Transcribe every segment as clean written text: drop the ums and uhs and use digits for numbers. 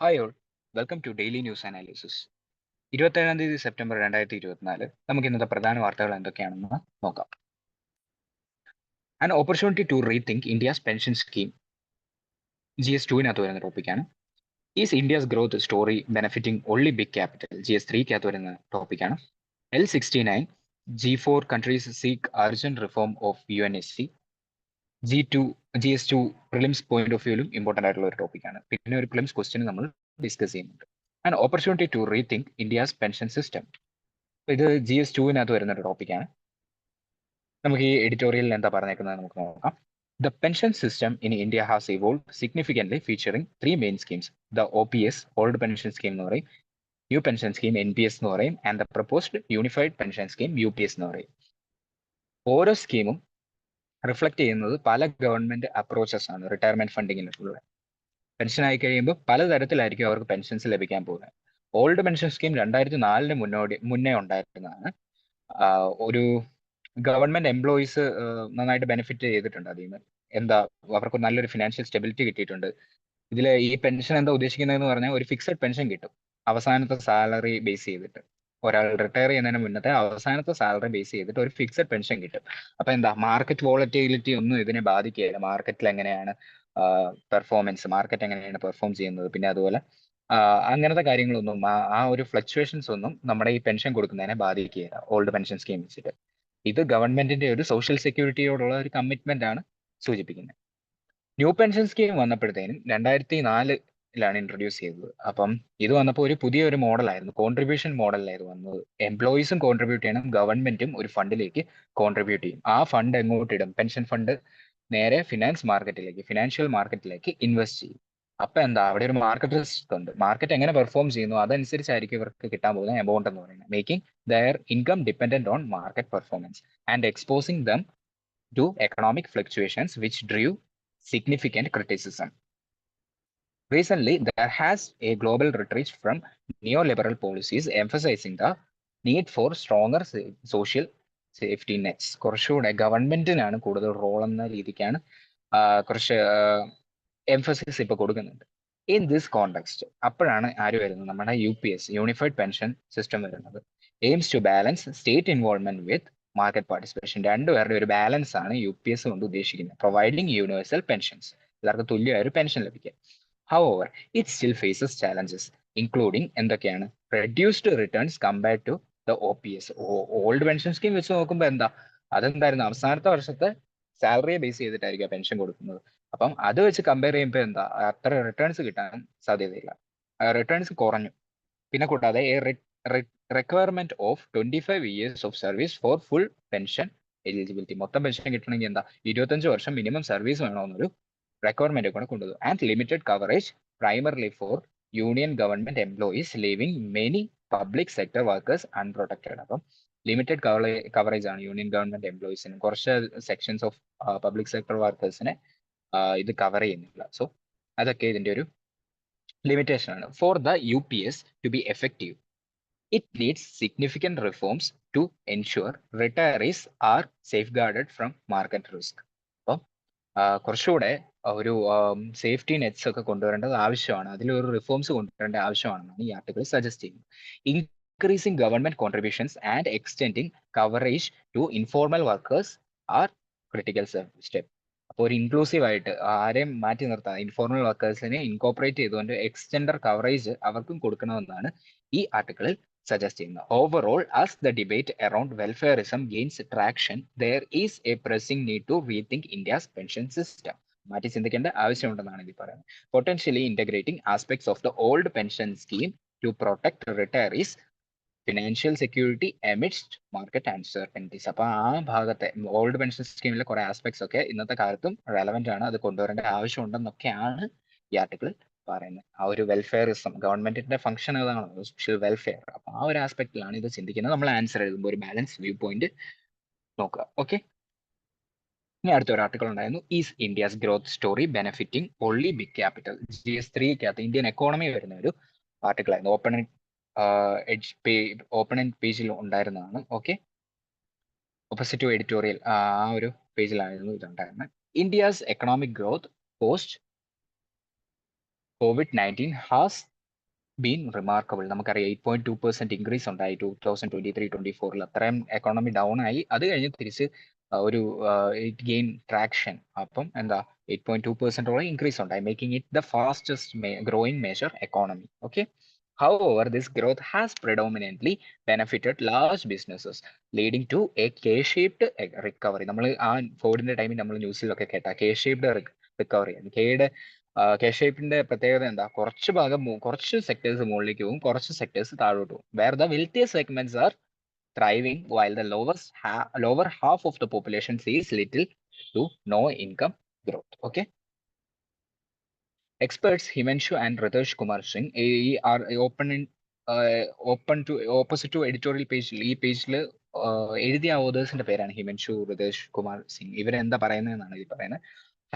Hi all, welcome to daily news analysis. 27 September 2024 നമുക്ക് ഇന്നത്തെ പ്രധാന വാർത്തകൾ എന്തൊക്കെയാണെന്ന് നോക്കാം. An opportunity to rethink India's pension scheme GS2 വരുന്ന ടോപ്പിക്കാണ്. Is India's growth story benefiting only big capital GS3 വരുന്ന ടോപ്പിക്കാണ്. L69 G4 countries seek urgent reform of UNSC. GS2 prelims point of വ്യൂവിലും ഇമ്പോർട്ടൻ്റ് ആയിട്ടുള്ള ഒരു ടോപ്പിക്കാണ്. പിന്നെ ഒരു പ്രിലിംസ് ക്വസ്റ്റ്യൻ നമ്മൾ ഡിസ്കസ് ചെയ്യുന്നുണ്ട്. An opportunity to rethink India's pension system. ഇത് GS2 വരുന്ന ഒരു ടോപ്പിക്കാണ്. നമുക്ക് ഈ എഡിറ്റോറിയലിൽ എന്താ പറഞ്ഞേക്കുന്നത് നമുക്ക് നോക്കാം. The pension system in India has evolved significantly, featuring three main schemes: the OPS, Old Pension Scheme എന്ന് പറയും, New Pension Scheme NPS എന്ന് പറയും, and the proposed Unified Pension Scheme UPS എന്ന് പറയും. ഓരോ സ്കീമും റിഫ്ലക്ട് ചെയ്യുന്നത് പല ഗവൺമെന്റ് അപ്രോച്ചസ് ആണ് റിട്ടയർമെന്റ് ഫണ്ടിങ്ങിലുള്ള. പെൻഷൻ ആയി കഴിയുമ്പോൾ പലതരത്തിലായിരിക്കും അവർക്ക് പെൻഷൻസ് ലഭിക്കാൻ പോകുന്നത്. ഓൾഡ് പെൻഷൻ സ്കീം 2004 മുന്നേ ഉണ്ടായിരുന്നതാണ്. ഒരു ഗവൺമെന്റ് എംപ്ലോയീസ് നന്നായിട്ട് ബെനിഫിറ്റ് ചെയ്തിട്ടുണ്ട് അതിൽ നിന്ന്. എന്താ, അവർക്ക് നല്ലൊരു ഫിനാൻഷ്യൽ സ്റ്റെബിലിറ്റി കിട്ടിയിട്ടുണ്ട്. ഇതിൽ ഈ പെൻഷൻ എന്താ ഉദ്ദേശിക്കുന്നതെന്ന് പറഞ്ഞാൽ ഒരു ഫിക്സഡ് പെൻഷൻ കിട്ടും അവസാനത്തെ സാലറി ബേസ് ചെയ്തിട്ട്. ഒരാൾ റിട്ടയർ ചെയ്യുന്നതിന് മുന്നത്തെ അവസാനത്തെ സാലറി ബേസ് ചെയ്തിട്ട് ഒരു ഫിക്സഡ് പെൻഷൻ കിട്ടും. അപ്പൊ എന്താ, മാർക്കറ്റ് വോളറ്റിലിറ്റി ഒന്നും ഇതിനെ ബാധിക്കുകയില്ല. മാർക്കറ്റിൽ എങ്ങനെയാണ് പെർഫോമൻസ്, മാർക്കറ്റ് എങ്ങനെയാണ് പെർഫോം ചെയ്യുന്നത്, പിന്നെ അതുപോലെ അങ്ങനത്തെ കാര്യങ്ങളൊന്നും ആ ഒരു ഫ്ലക്ച്വേഷൻസ് ഒന്നും നമ്മുടെ ഈ പെൻഷൻ കൊടുക്കുന്നതിനെ ബാധിക്കുകയില്ല ഓൾഡ് പെൻഷൻ സ്കീം വെച്ചിട്ട്. ഇത് ഗവൺമെന്റിന്റെ ഒരു സോഷ്യൽ സെക്യൂരിറ്റിയോടുള്ള ഒരു കമ്മിറ്റ്മെന്റ് ആണ് സൂചിപ്പിക്കുന്നത്. ന്യൂ പെൻഷൻ സ്കീം വന്നപ്പോഴത്തേനും 2004 ഇൻട്രൊഡ്യൂസ് ചെയ്തത്. അപ്പം ഇത് വന്നപ്പോൾ ഒരു പുതിയൊരു മോഡലായിരുന്നു, കോൺട്രിബ്യൂഷൻ മോഡലിലായിരുന്നു വന്നത്. എംപ്ലോയീസും കോൺട്രിബ്യൂട്ട് ചെയ്യണം, ഗവൺമെന്റും ഒരു ഫണ്ടിലേക്ക് കോൺട്രിബ്യൂട്ട് ചെയ്യും. ആ ഫണ്ട് എങ്ങോട്ട് ഇടും? പെൻഷൻ ഫണ്ട് നേരെ ഫിനാൻഷ്യൽ മാർക്കറ്റിലേക്ക് ഇൻവെസ്റ്റ് ചെയ്യും. അപ്പൊ എന്താ, അവിടെ ഒരു മാർക്കറ്റ് റിസ്ക് ഉണ്ട്. മാർക്കറ്റ് എങ്ങനെ പെർഫോം ചെയ്യുന്നു അതനുസരിച്ചായിരിക്കും ഇവർക്ക് കിട്ടാൻ പോകുന്ന എമൗണ്ട് എന്ന് പറയുന്നത്. Making their income dependent on market performance and exposing them to economic fluctuations, which drew significant criticism. Recently, there has a global retreat from neoliberal policies emphasizing the need for stronger social safety nets. കുറച്ചുകൂടെ ഗവൺമെന്റിനാണ് കൂടുതൽ role എന്ന രീതിക്കാണ് കുറച്ച് emphasis ഇപ്പൊ കൊടുക്കുന്നുണ്ട്. In this context അപ്പോഴാണ് ആര് വരുന്നത്? നമ്മുടെ UPS, യൂണിഫൈഡ് പെൻഷൻ സിസ്റ്റം വരുന്നത്. Aims to balance state involvement with market participation. രണ്ടുപേരുടെ ഒരു ബാലൻസ് ആണ് UPS കൊണ്ട് ഉദ്ദേശിക്കുന്നത്. പ്രൊവൈഡിങ് യൂണിവേഴ്സൽ പെൻഷൻസ്, എല്ലാവർക്കും തുല്യമായ ഒരു പെൻഷൻ ലഭിക്കുക. However, it still faces challenges, including എന്തൊക്കെയാണ്? Reduced returns compared to the OPS. Old pension scheme വെച്ച് നോക്കുമ്പോൾ എന്താ, അതെന്തായിരുന്നു, അവസാനത്തെ വർഷത്തെ സാലറിയെ ബേസ് ചെയ്തിട്ടായിരിക്കും പെൻഷൻ കൊടുക്കുന്നത്. അപ്പം അത് വെച്ച് കമ്പയർ ചെയ്യുമ്പോൾ എന്താ, അത്ര റിട്ടേൺസ് കിട്ടാൻ സാധ്യതയില്ല, റിട്ടേൺസ് കുറഞ്ഞു. പിന്നെ കൂടാതെ requirement of 25 years of service for full pension eligibility. മൊത്തം പെൻഷൻ കിട്ടണമെങ്കിൽ എന്താ, 25 വർഷം മിനിമം സർവീസ് വേണമെന്നൊരു റിക്വയർമെന്റ് കൂടെ കൊണ്ടുവന്നു. And limited coverage primarily for union government employees, leaving many public sector workers unprotected. അപ്പം ലിമിറ്റഡ് കവറേജ് ആണ് യൂണിയൻ ഗവൺമെന്റ് എംപ്ലോയീസിന്. കുറച്ച് സെക്ഷൻസ് ഓഫ് പബ്ലിക് സെക്ടർ വർക്കേഴ്സിനെ ഇത് കവർ ചെയ്യുന്നില്ല. സോ അതൊക്കെ ഇതിന്റെ ഒരു ലിമിറ്റേഷൻ ആണ്. For the UPS to be effective, it needs significant reforms to ensure retirees are safeguarded from market risk. അപ്പം കുറച്ചുകൂടെ ഒരു സേഫ്റ്റി നെറ്റ്സ് ഒക്കെ കൊണ്ടുവരേണ്ടത് ആവശ്യമാണ്. അതിലൊരു റിഫോംസ് കൊണ്ടുവരേണ്ട ആവശ്യമാണെന്നാണ് ഈ ആർട്ടിക്കിൾ സജസ്റ്റ് ചെയ്യുന്നത്. Increasing government contributions and extending coverage to informal workers are critical step. അപ്പോൾ ഒരു ഇൻക്ലൂസീവ് ആയിട്ട് ആരെയും മാറ്റി നിർത്താൻ ഇൻഫോർമൽ വർക്കേഴ്സിനെ ഇൻകോപ്പറേറ്റ് ചെയ്തുകൊണ്ട് എക്സ്റ്റെൻഡർ കവറേജ് അവർക്കും കൊടുക്കണമെന്നാണ് ഈ ആർട്ടിക്കിളിൽ സജസ്റ്റ് ചെയ്യുന്നത്. Overall, as the debate around welfareism gains traction, there is a pressing need to rethink India's pension system. മാറ്റി ചിന്തിക്കേണ്ട ആവശ്യമുണ്ടെന്നാണ് ഇത് പറയുന്നത്. Potentially integrating aspects of the old pension scheme to protect retirees financial security amidst market uncertainties. അപ്പൊ ആ ഭാഗത്തെ old pension സ്കീമിലെ കുറെ aspects ഒക്കെ ഇന്നത്തെ കാലത്തും റെലവെന്റ് ആണ്, അത് കൊണ്ടുവരേണ്ട ആവശ്യമുണ്ടെന്നൊക്കെയാണ് ഈ ആർട്ടിക്കിൾ പറയുന്നത്. ആ ഒരു വെൽഫെയറിസം, ഗവൺമെന്റിന്റെ ഫംഗ്ഷൻ ഏതാണോ സോഷ്യൽ വെൽഫെയർ, അപ്പൊ ആ ഒരു ആസ്പെക്റ്റിലാണ് ഇത് ചിന്തിക്കുന്നത്. നമ്മൾ ആൻസർ എഴുതുമ്പോൾ ഒരു ബാലൻസ് വ്യൂ പോയിന്റ് നോക്കുക. ഓക്കെ, ഇനി അടുത്തൊരു ആർട്ടിക്കിൾ ഉണ്ടായിരുന്നു, is India's growth story benefiting only big capital. GS3 Indian economy വരുന്ന ഒരു ആർട്ടിക്കിൾ ആയിരുന്നു. ഓപ്പൺ പേജിൽ ഉണ്ടായിരുന്നതാണ്. ഓക്കെ, ഒപ്പോസിറ്റീവ് എഡിറ്റോറിയൽ ആ ഒരു പേജിലായിരുന്നു ഇതുണ്ടായിരുന്നത്. India's economic growth post COVID-19 has been remarkable. നമുക്കറിയാം 8.2% ഇൻക്രീസ് ഉണ്ടായി 2023-24 അത്രയും എക്കോണമി ഡൗൺ ആയി. അത് കഴിഞ്ഞ് തിരിച്ച് ഒരു ഇറ്റ് ഗെയിൻ ട്രാക്ഷൻ. അപ്പം എന്താ 8.2% ഇൻക്രീസ് ഉണ്ടായി, making it the fastest growing major economy. Okay. However, this growth has predominantly benefited large businesses, leading to a K-shaped recovery. നമ്മൾ ആ ഫോർഡിന്റെ ടൈമിൽ നമ്മൾ ന്യൂസിലൊക്കെ കേട്ട K-shaped റിക്കവറി. K-ഷേപ്പിന്റെ പ്രത്യേകത എന്താ? കുറച്ച് സെക്ടേഴ്സ് മുകളിലേക്ക് പോകും, കുറച്ച് സെക്ടേഴ്സ് താഴോട്ട് പോകും. Where the wealthiest segments are thriving while the lower half of the population sees little to no income growth. Okay. Experts Himanshu and Ritesh Kumar Singh are opposite to editorial page. ഈ പേജിൽ എഴുതിയ ഓതേഴ്സിന്റെ പേരാണ് ഹിമൻഷു, റിതേഷ് കുമാർ സിംഗ്. ഇവരെന്താ പറയുന്നതെന്നാണ് ഈ പറയുന്നത്.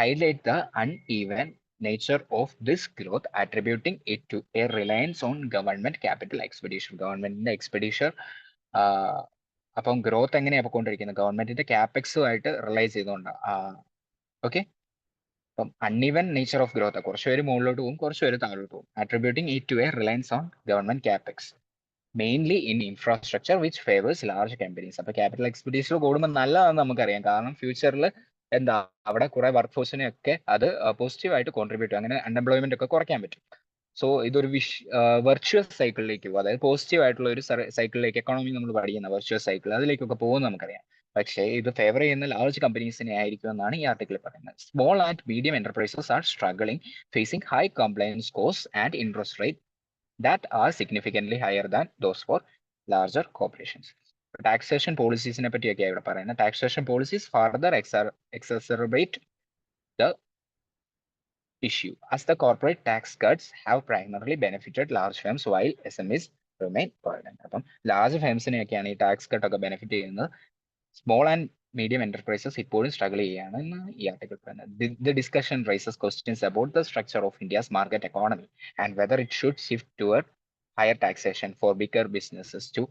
Highlight the uneven nature of this growth, attributing it to a reliance on government capital expenditure. ഗവൺമെന്റിന്റെ expenditure അപ്പം growth എങ്ങനെയാണ് പോയിക്കൊണ്ടിരിക്കുന്നത്? ഗവൺമെന്റിന്റെ ക്യാപെക്സുമായിട്ട് റിലൈസ് ചെയ്തുകൊണ്ടാണ്. ഓക്കെ. അപ്പം അൺഇവൻ നേച്ചർ ഓഫ് ഗ്രോത്ത്, കുറച്ച് പേര് മുകളിലോട്ട് പോകും, കുറച്ച് പേര് താഴോട്ട് പോകും. Attributing it to a reliance on government capex mainly in infrastructure which favours large companies. അപ്പൊ ക്യാപിറ്റൽ എക്സ്പെൻഡിച്ചർ കൂടുമ്പോൾ നല്ലതാണെന്ന് നമുക്കറിയാം. കാരണം ഫ്യൂച്ചറിൽ എന്താ അവിടെ കുറെ വർക്ക് ഫോഴ്സിനെ ഒക്കെ അത് പോസിറ്റീവായിട്ട് കോൺട്രിബ്യൂട്ട് ചെയ്യും. അങ്ങനെ അൺഎംപ്ലോയ്മെന്റ് ഒക്കെ കുറയ്ക്കാൻ പറ്റും. സോ ഇതൊരു വെർച്വസ് സൈക്കിളിലേക്ക് പോകും. അതായത് പോസിറ്റീവ് ആയിട്ടുള്ള ഒരു സൈക്കിളിലേക്ക്, എക്കോണമി നമ്മൾ പഠിക്കുന്ന വെർച്വസ് സൈക്കിൾ, അതിലേക്കൊക്കെ പോകുമെന്ന് നമുക്കറിയാം. പക്ഷേ ഇത് ഫേവർ ചെയ്യുന്ന ലാർജ് കമ്പനീസിനെ ആയിരിക്കും എന്നാണ് ഈ ആർട്ടിക്കിൾ പറയുന്നത്. Small and medium enterprises are struggling, facing high compliance cost and interest rate that are significantly higher than those for larger corporations. Taxation policies ne പറ്റിയൊക്കെ ഇവിടെ പറയുന്നത്. Taxation policies further exacerbate the issue as the corporate tax cuts have primarily benefited large firms while SMEs remain burdened. അപ്പം large ഫേംസിനെയൊക്കെയാണ് ഈ tax cut ഒക്കെ benefit ചെയ്യുന്നത്. Small and medium enterprises ഇപ്പോഴും struggle ചെയ്യുകയാണ് എന്നാണ് ഈ ആർട്ടിക്കിൾ പറയുന്നത്. The discussion rises questions about the structure of India's market economy and whether it should shift toward higher taxation for bigger businesses to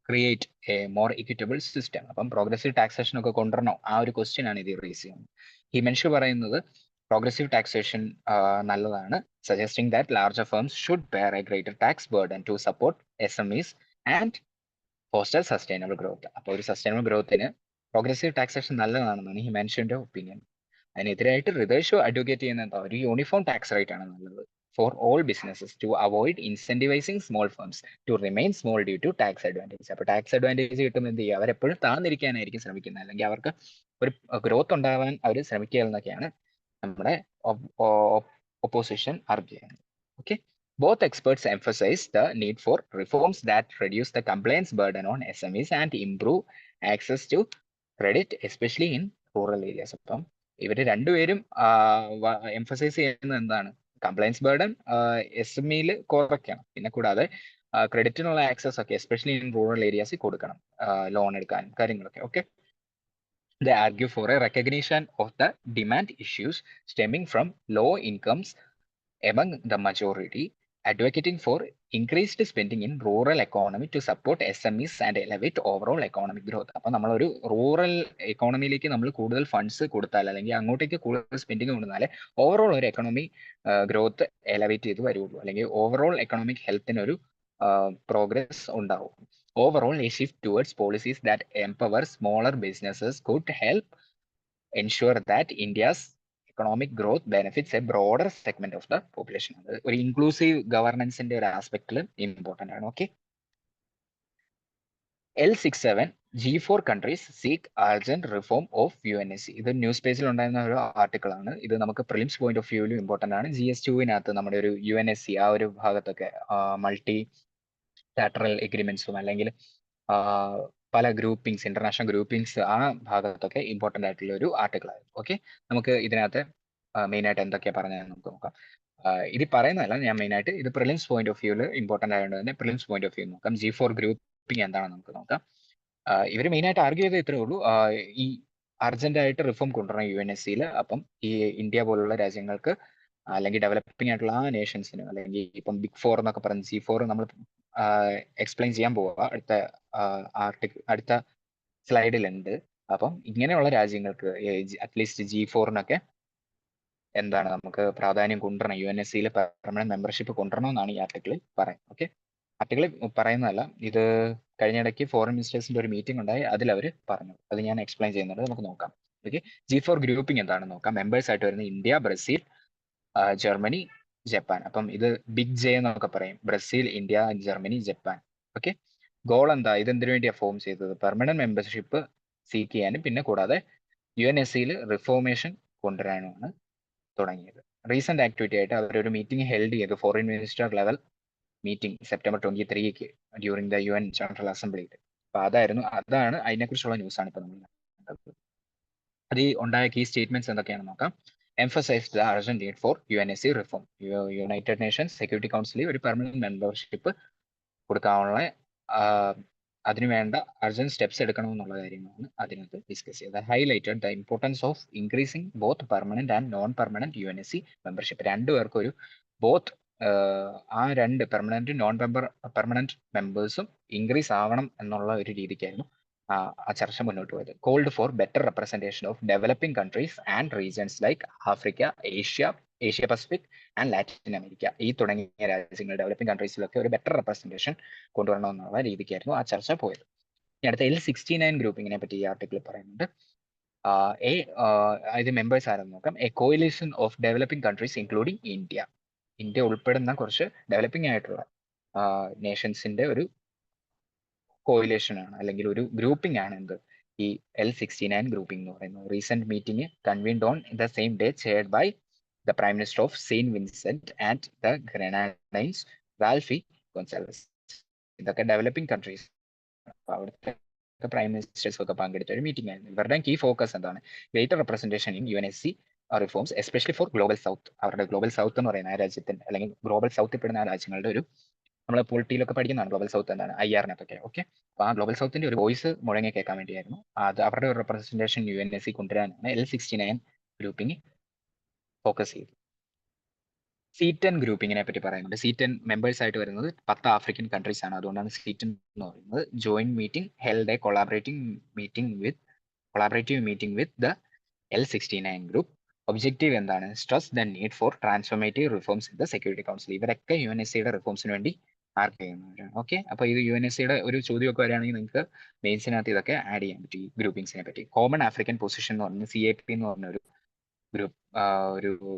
create a more equitable system. അപ്പം progressive taxation ഒക്കെ കൊണ്ടുവരണോ, ആ ഒരു question ആണ് ഇത് raise ചെയ്യുന്നത്. ഹിമൻഷു പറയുന്നത് progressive taxation നല്ലതാണ്, suggesting that larger firms should bear a greater tax burden to support SMEs and foster sustainable growth. അപ്പോൾ ഒരു സസ്റ്റൈനബിൾ ഗ്രോത്തിന് പ്രോഗ്രസീവ് ടാക്സേഷൻ നല്ലതാണെന്നാണ് ഹിമാൻഷുവിന്റെ ഒപ്പീനിയൻ. അതിനെതിരായിട്ട് റിതേഷ് അഡ്വക്കേറ്റ് ചെയ്യുന്ന എന്താ, ഒരു യൂണിഫോം ടാക്സ് റേറ്റ് ആണ് നല്ലത് for all businesses to avoid incentivizing small firms to remain small due to tax advantage. അപ്പോൾ ടാക്സ് അഡ്വാൻറ്റേജ് കിട്ടുമ്പോൾ എന്ത് ചെയ്യുക, അവരെപ്പോഴും താന്നിരിക്കാനായിരിക്കും ശ്രമിക്കുന്നത്, അല്ലെങ്കിൽ അവർക്ക് ഒരു ഗ്രോത്ത് ഉണ്ടാവാൻ അവർ ശ്രമിക്കുക എന്നൊക്കെയാണ് നമ്മുടെ ഒപ്പോസിഷൻ ആർഗ്യൂ ചെയ്യുന്നത്. Okay. Both experts emphasize the need for reforms that reduce the compliance burden on SMEs and improve access to credit, especially in rural areas. അപ്പം ഇവർ രണ്ടുപേരും എംഫസൈസ് ചെയ്യുന്നത് എന്താണ്, കംപ്ലയൻസ് ബർഡൻ SMEയിൽ കുറയ്ക്കണം, പിന്നെ കൂടാതെ ക്രെഡിറ്റിനുള്ള ആക്സസ് ഒക്കെ എസ്പെഷ്യലി ഇൻ റൂറൽ ഏരിയാസിൽ കൊടുക്കണം, ലോൺ എടുക്കാനും കാര്യങ്ങളൊക്കെ. Okay. They argue for a recognition of the demand issues stemming from low incomes among the majority, advocating for increased spending in rural economy to support SMEs and elevate overall economic growth. അപ്പോൾ നമ്മളൊരു rural എക്കോണമിയിലേക്ക് നമ്മൾ കൂടുതൽ funds കൊടുത്താൽ, അല്ലെങ്കിൽ അങ്ങോട്ടേക്ക് കൂടുതൽ spending കൊണ്ടുവന്നാൽ overall ഒരു എക്കണോമി ഗ്രോത്ത് എലവേറ്റ് ചെയ്ത് വരുള്ളൂ, അല്ലെങ്കിൽ ഓവറോൾ എക്കണോമിക് ഹെൽത്തിനൊരു പ്രോഗ്രസ് ഉണ്ടാവും. Overall, a shift towards policies that empower smaller businesses could help ensure that India's economic growth benefits a broader segment of the population. ഒരു inclusive ഗവർണൻസിന്റെ ഒരു ആസ്പെക്റ്റിൽ important ആണ്. Okay. L67 G4 countries seek urgent reform of UNSC. ഇത് news പേജിൽ ഉണ്ടായിരുന്ന ഒരു article ആണ്. ഇത് നമുക്ക് പ്രിലിംസ് പോയിന്റ് ഓഫ് വ്യൂവിലും ഇമ്പോർട്ടൻ്റ് ആണ്. GS2വിനകത്ത് നമ്മുടെ ഒരു UNSC ആ ഒരു ഭാഗത്തൊക്കെ മൾട്ടി ലാറ്ററൽ എഗ്രിമെന്റ്സും അല്ലെങ്കിൽ പല ഗ്രൂപ്പിംഗ്സ്, ഇന്റർനാഷണൽ ഗ്രൂപ്പിംഗ്സ്, ആ ഭാഗത്തൊക്കെ ഇമ്പോർട്ടൻ്റ് ആയിട്ടുള്ള ഒരു ആർട്ടിക്കിൾ ആയിരുന്നു. ഓക്കെ. നമുക്ക് ഇതിനകത്ത് മെയിൻ ആയിട്ട് എന്തൊക്കെയാ പറഞ്ഞത് നമുക്ക് നോക്കാം. ഇത് പറയുന്നതല്ല, ഞാൻ മെയിൻ ആയിട്ട് ഇത് പ്രിലിംസ് പോയിന്റ് ഓഫ് വ്യൂവിൽ ഇമ്പോർട്ടൻ്റ് ആയതുകൊണ്ട് തന്നെ പ്രിലിംസ് പോയിന്റ് ഓഫ് വ്യൂ നോക്കാം. G4 ഗ്രൂപ്പിംഗ് എന്താണെന്ന് നമുക്ക് നോക്കാം. ഇവർ മെയിൻ ആയിട്ട് ആർഗ്യൂ ചെയ്തത് ഇത്രേ ഉള്ളൂ, ഈ അർജന്റ് ആയിട്ട് റിഫോം കൊണ്ടുവരണം UNSCയിൽ. അപ്പം ഈ ഇന്ത്യ പോലുള്ള രാജ്യങ്ങൾക്ക്, അല്ലെങ്കിൽ ഡെവലപ്പിംഗ് ആയിട്ടുള്ള ആ നേഷൻസിന്, അല്ലെങ്കിൽ ഇപ്പം ബിഗ് 4 എന്നൊക്കെ പറയുന്നത് G4 നമ്മൾ എക്സ്പ്ലെയിൻ ചെയ്യാൻ പോവുക അടുത്ത സ്ലൈഡിലുണ്ട്. അപ്പം ഇങ്ങനെയുള്ള രാജ്യങ്ങൾക്ക് അറ്റ്ലീസ്റ്റ് G4-നൊക്കെ എന്താണ് നമുക്ക് പ്രാധാന്യം കൊണ്ടുവരണം, UNSC പെർമനന്റ് മെമ്പർഷിപ്പ് കൊണ്ടുവരണം എന്നാണ് ഈ ആർട്ടിക്കിളിൽ പറയുന്നത്. ഓക്കെ, ആർട്ടിക്കിളിൽ പറയുന്നതല്ല, ഇത് കഴിഞ്ഞിടയ്ക്ക് ഫോറിൻ മിനിസ്റ്റേഴ്സിന്റെ ഒരു മീറ്റിംഗ് ഉണ്ടായി, അതിൽ അവർ പറഞ്ഞു. അത് ഞാൻ എക്സ്പ്ലെയിൻ ചെയ്യുന്നുണ്ട്, നമുക്ക് നോക്കാം. ഓക്കെ, G4 ഗ്രൂപ്പിംഗ് എന്താണെന്ന് നോക്കാം. മെമ്പേഴ്സ് ആയിട്ട് വരുന്നത് ഇന്ത്യ, ബ്രസീൽ, ജർമ്മനി, ജപ്പാൻ. അപ്പം ഇത് ബിഗ് ജെ എന്നൊക്കെ പറയും, Brazil, India, Germany, Japan. Okay, goal എന്താ, ഇത് എന്തിനു വേണ്ടിയാണ് ഫോം ചെയ്തത്? പെർമനന്റ് മെമ്പർഷിപ്പ് സീക്ക് ചെയ്യാനും പിന്നെ കൂടാതെ UNSCയിൽ റിഫോർമേഷൻ കൊണ്ടുവരാനുമാണ് തുടങ്ങിയത്. റീസെന്റ് ആക്ടിവിറ്റി ആയിട്ട് അവരൊരു മീറ്റിംഗ് ഹെൽഡ് ചെയ്തു, foreign minister level meeting September 23 during the UN general അസംബ്ലിയിൽ. അപ്പൊ അതാണ് അതിനെക്കുറിച്ചുള്ള ന്യൂസാണ് ഇപ്പൊ നമ്മൾ കണ്ടത്. അത് ഈ ഉണ്ടായ കീ സ്റ്റേറ്റ്മെന്റ്സ് എന്തൊക്കെയാണെന്ന് നോക്കാം. Emphasise the urgent need for UNSC reform. United nations security കൗൺസിലിൽ ഒരു പെർമനന്റ് മെമ്പർഷിപ്പ് കൊടുക്കാനുള്ള അതിനുവേണ്ട അർജന്റ് സ്റ്റെപ്സ് എടുക്കണമെന്നുള്ള കാര്യങ്ങളാണ് അതിനകത്ത് ഡിസ്കസ് ചെയ്തത്. Highlighted the importance of increasing both permanent and non permanent UNSC membership. രണ്ടുപേർക്കും ഒരു ബോത്ത് ആ രണ്ട് പെർമനന്റ് നോൺ പെർമനന്റ് മെമ്പേഴ്സും ഇൻക്രീസ് ആവണം എന്നുള്ള ഒരു രീതിക്കായിരുന്നു ആ ചർച്ച മുന്നോട്ട് പോയത്. Called for better representation of developing countries and regions like Africa, Asia Pacific and Latin America. ഈ തുടങ്ങിയ രാജ്യങ്ങൾ, ഡെവലപ്പിംഗ് കൺട്രീസിലൊക്കെ ഒരു ബെറ്റർ റെപ്രസെന്റേഷൻ കൊണ്ടുവരണം എന്നുള്ള രീതിക്കായിരുന്നു ആ ചർച്ച പോയത്. ഇനി അടുത്ത L69 ഗ്രൂപ്പിങ്ങിനെ പറ്റി ഈ ആർട്ടിക്കിൾ പറയുന്നുണ്ട്. ഇത് മെമ്പേഴ്സ് ആരെന്ന് നോക്കാം. A coalition of developing countries including India ഉൾപ്പെടുന്ന കുറച്ച് ഡെവലപ്പിംഗ് ആയിട്ടുള്ള നേഷൻസിന്റെ ഒരു കോയിലേഷൻ ആണ്, അല്ലെങ്കിൽ ഒരു ഗ്രൂപ്പിംഗ് ആണ് എന്ത് ഈ L69 ഗ്രൂപ്പിംഗ് എന്ന് പറയുന്നത്. Recent meeting convened on the same day chaired by the prime minister of Saint Vincent and the Grenadines, Ralph Gonsalves. ഇതൊക്കെ ഡെവലപ്പിംഗ് കൺട്രീസ്, അവിടുത്തെ പ്രൈം മിനിസ്റ്റേഴ്സ് ഒക്കെ പങ്കെടുത്ത ഒരു മീറ്റിംഗ് ആയിരുന്നു. ഇവരുടെ കീ ഫോക്കസ് എന്താണ്? Greater representation in UNSC reforms, especially for global south. അവരുടെ global south എന്ന് പറയുന്ന ആ രാജ്യത്തിന്റെ, അല്ലെങ്കിൽ ഗ്ലോബൽ സൗത്തിൽ പെടുന്ന ആ രാജ്യങ്ങളുടെ ഒരു, നമ്മൾ പൊളിറ്റിയിലൊക്കെ പഠിക്കുന്നതാണ് ഗ്ലോബൽ സൗത്ത് എന്താണ്, IR-നൊക്കെ. ഓക്കെ, അപ്പൊ ആ ഗ്ലോബൽ സൗത്തിന്റെ ഒരു വോയിസ് മുഴങ്ങി കേൾക്കാൻ വേണ്ടിയായിരുന്നു, അത് അവരുടെ ഒരു റെപ്രസെന്റേഷൻ UNSC കൊണ്ടുവരാനാണ് L69 ഗ്രൂപ്പിംഗ് ഫോക്കസ് ചെയ്തു. C10 ഗ്രൂപ്പിങ്ങിനെ പറ്റി പറയുന്നുണ്ട്. C10 മെമ്പേഴ്സ് ആയിട്ട് വരുന്നത് 10 ആഫ്രിക്കൻ കൺട്രീസ് ആണ്, അതുകൊണ്ടാണ് C10 എന്ന് പറയുന്നത്. Joint meeting held a collaborative meeting with the L69 group. Objective എന്താണ്? Stress the need for transformative reforms in the security council. ഇവരൊക്കെ UNSCയുടെ റിഫോംസിന് വേണ്ടി ആർക്ക് ചെയ്യുന്നവരാണ്. ഓക്കെ, അപ്പൊ ഇത് UNSCയുടെ ഒരു ചോദ്യമൊക്കെ വരികയാണെങ്കിൽ നിങ്ങൾക്ക് മെയിൻസിനകത്ത് ഇതൊക്കെ ആഡ് ചെയ്യാൻ പറ്റും ഈ ഗ്രൂപ്പിംഗ്സിനെ പറ്റി. കോമൺ ആഫ്രിക്കൻ പൊസിഷൻ എന്ന് പറഞ്ഞ CAP എന്ന് പറഞ്ഞ ഒരു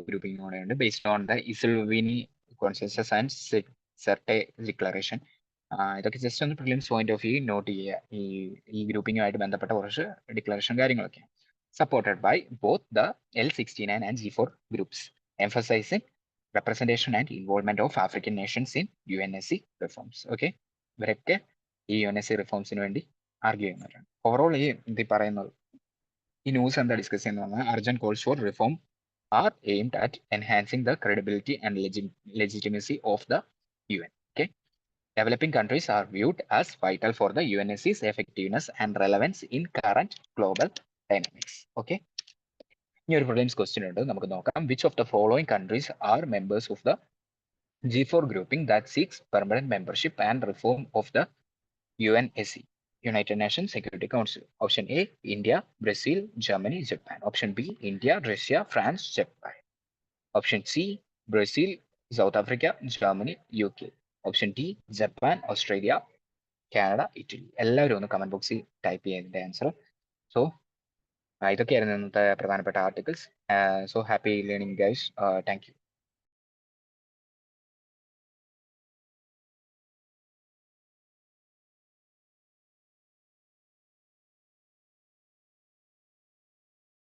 ഗ്രൂപ്പിംഗ് കൂടെ ഉണ്ട്, based on the Ezulwini consensus and Sirte declaration. ഇതൊക്കെ ജസ്റ്റ് ഒന്ന് prelims point of view note ചെയ്യുക. ഈ ഗ്രൂപ്പിംഗുമായിട്ട് ബന്ധപ്പെട്ട കുറച്ച് ഡിക്ലറേഷൻ കാര്യങ്ങളൊക്കെ. Supported by both the L69 and G4 groups, emphasising representation and involvement of African nations in UNSC reforms. Okay, ഇവരൊക്കെ ഈ UNSC റിഫോംസിന് വേണ്ടി ആർഗ്യൂ ചെയ്യുന്നവരാണ്. ഓവറോൾ ഇത് പറയുന്നത്, ഈ ന്യൂസ് എന്താ ഡിസ്കസ് ചെയ്യുന്നത്? Urgent calls for reform are aimed at enhancing the credibility and legitimacy of the UN. Okay, developing countries are viewed as vital for the UNSC's effectiveness and relevance in current global dynamics. Okay, ഇനി ഒരു prelims question ഉണ്ട്, നമുക്ക് നോക്കാം. Which of the following countries are members of the G4 grouping that seeks permanent membership and reform of the UNSC, United Nations Security Council? Option A, India, Brazil, Germany, Japan. Option B, India, Russia, France, Japan. Option C, Brazil, South Africa, Germany, UK. Option D, Japan, Australia, Canada, Italy. എല്ലാവരും ഒന്ന് comment ബോക്സിൽ type ചെയ്യുന്നതിന്റെ answer. So ഇതൊക്കെയായിരുന്നു ഇന്നത്തെ പ്രധാനപ്പെട്ട articles. So happy learning guys. Thank you.